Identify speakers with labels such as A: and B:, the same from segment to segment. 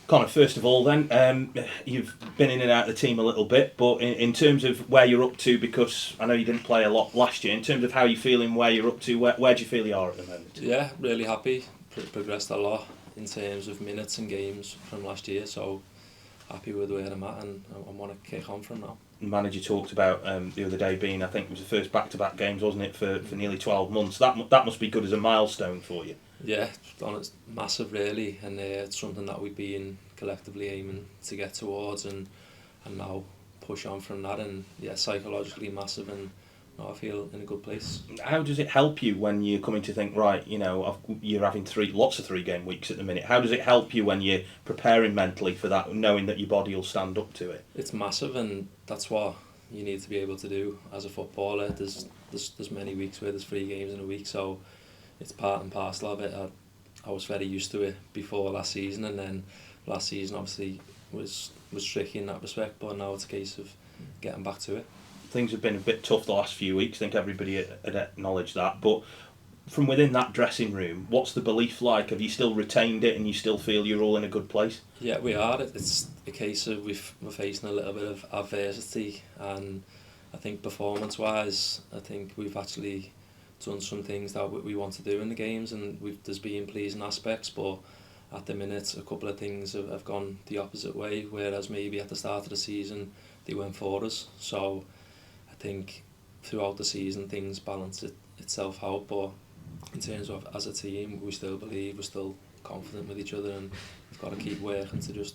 A: Conor, first of all then, you've been in and out of the team a little bit, but in terms of where you're up to, because I know you didn't play a lot last year, in terms of how you're feeling, where you're up to, where do you feel you are at the moment?
B: Yeah, really happy. Progressed a lot in terms of minutes and games from last year, so happy with where I'm at and I want to kick on from now.
A: The manager talked about the other day being, I think it was the first back-to-back games, wasn't it, for nearly 12 months. That must be good as a milestone for you.
B: Yeah, it's massive really, and it's something that we've been collectively aiming to get towards and now push on from that, and yeah, psychologically massive, and now I feel in a good place.
A: How does it help you when you're coming to think, right, you're having lots of 3-game weeks at the minute? How does it help you when you're preparing mentally for that, knowing that your body will stand up to it?
B: It's massive, and that's what you need to be able to do as a footballer. There's many weeks where there's 3 games in a week, so it's part and parcel of it. I was very used to it before last season, and then last season obviously was tricky in that respect, but now it's a case of getting back to it.
A: Things have been a bit tough the last few weeks. I think everybody had acknowledged that. But from within that dressing room, what's the belief like? Have you still retained it and you still feel you're all in a good place?
B: Yeah, we are. It's a case of we're facing a little bit of adversity, and I think performance-wise, I think we've actually done some things that we want to do in the games, and there's been pleasing aspects, but at the minute a couple of things have gone the opposite way, whereas maybe at the start of the season they went for us. So I think throughout the season things balance itself out, but in terms of as a team we still believe, we're still confident with each other, and we've got to keep working to just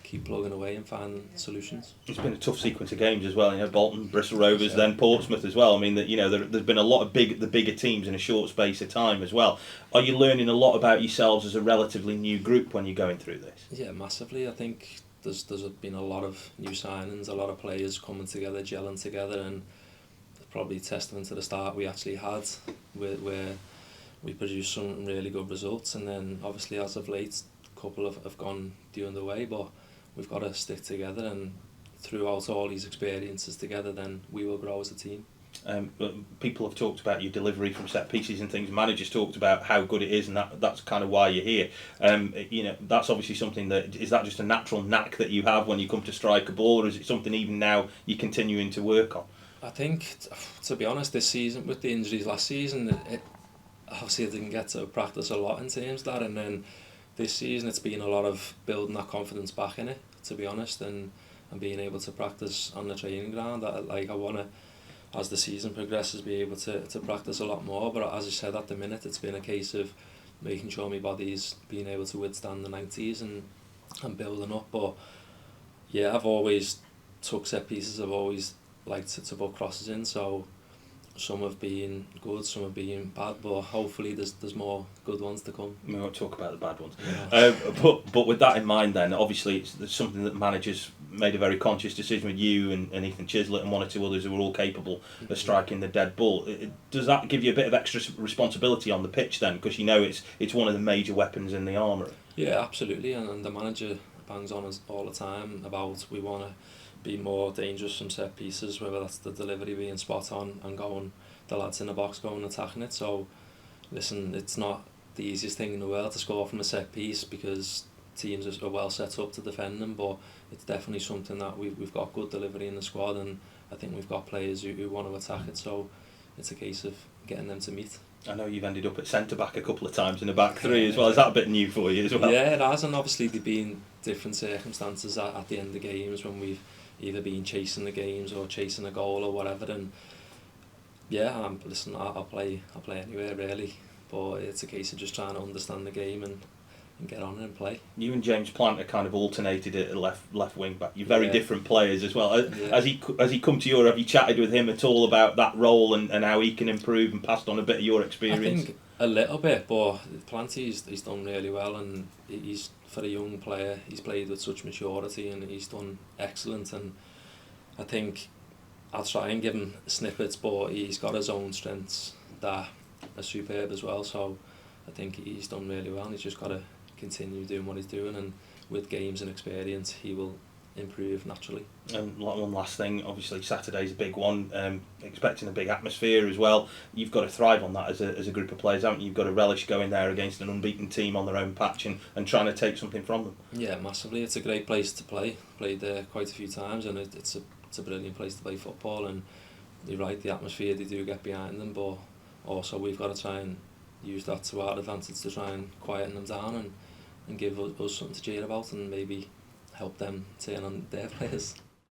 B: keep plugging away and find solutions.
A: It's been a tough sequence of games as well. Bolton, Bristol Rovers, then Portsmouth as well. I mean, there's been a lot of the bigger teams in a short space of time as well. Are you learning a lot about yourselves as a relatively new group when you're going through this?
B: Yeah, massively. I think there's been a lot of new signings, a lot of players coming together, gelling together, and probably a testament to the start we actually had, where we produced some really good results, and then obviously as of late a couple have gone the other way, but we've got to stick together, and throughout all these experiences together then we will grow as a team.
A: People have talked about your delivery from set pieces and things. Managers talked about how good it is, and that's kind of why you're here. That's obviously something is that just a natural knack that you have when you come to strike a ball, or is it something even now you're continuing to work on?
B: I think, to be honest, this season with the injuries last season, obviously I didn't get to practice a lot in terms of that, and then this season it's been a lot of building that confidence back in it, to be honest, and being able to practice on the training ground. I want to, as the season progresses, be able to practice a lot more, but as I said, at the minute it's been a case of making sure my body's being able to withstand the 90s and building up. But yeah, I've always took set pieces, I've always liked to put crosses in, so some have been good, some have been bad, but hopefully there's more good ones to come.
A: We won't talk about the bad ones.
B: Yeah.
A: But with that in mind then, obviously it's something that managers made a very conscious decision with you and Ethan Chislett and one or two others who were all capable of striking the dead ball. Does that give you a bit of extra responsibility on the pitch then? Because it's one of the major weapons in the armoury.
B: Yeah, absolutely, and the manager bangs on us all the time about we want to be more dangerous from set pieces, whether that's the delivery being spot on and going, the lads in the box going attacking it. So listen, it's not the easiest thing in the world to score from a set piece because teams are well set up to defend them, but it's definitely something that we've got good delivery in the squad, and I think we've got players who want to attack it, so it's a case of getting them to meet.
A: I know you've ended up at centre-back a couple of times in the back three as well. Is that a bit new for you as well?
B: Yeah, it has, and obviously there've been different circumstances at the end of games when we've either been chasing the games or chasing a goal or whatever, and yeah, listen, I'll play anywhere really, but it's a case of just trying to understand the game and get on and play.
A: You and James Plant are kind of alternated at left wing back. You're very different players as well. Has he come to you, or have you chatted with him at all about that role and how he can improve and passed on a bit of your experience?
B: I think a little bit, but Plant he's done really well, and he's, for a young player, he's played with such maturity and he's done excellent, and I think I'll try and give him snippets, but he's got his own strengths that are superb as well, so I think he's done really well, and he's just got to continue doing what he's doing, and with games and experience he will improve naturally.
A: And one last thing, obviously Saturday's a big one, expecting a big atmosphere as well. You've got to thrive on that as a group of players, haven't you? You've got to relish going there against an unbeaten team on their own patch and trying to take something from them.
B: Yeah, massively. It's a great place to play. Played there quite a few times, and it's a brilliant place to play football. And you're right, the atmosphere, they do get behind them, but also we've got to try and use that to our advantage to try and quieten them down and give us something to cheer about and maybe help them turn on their players.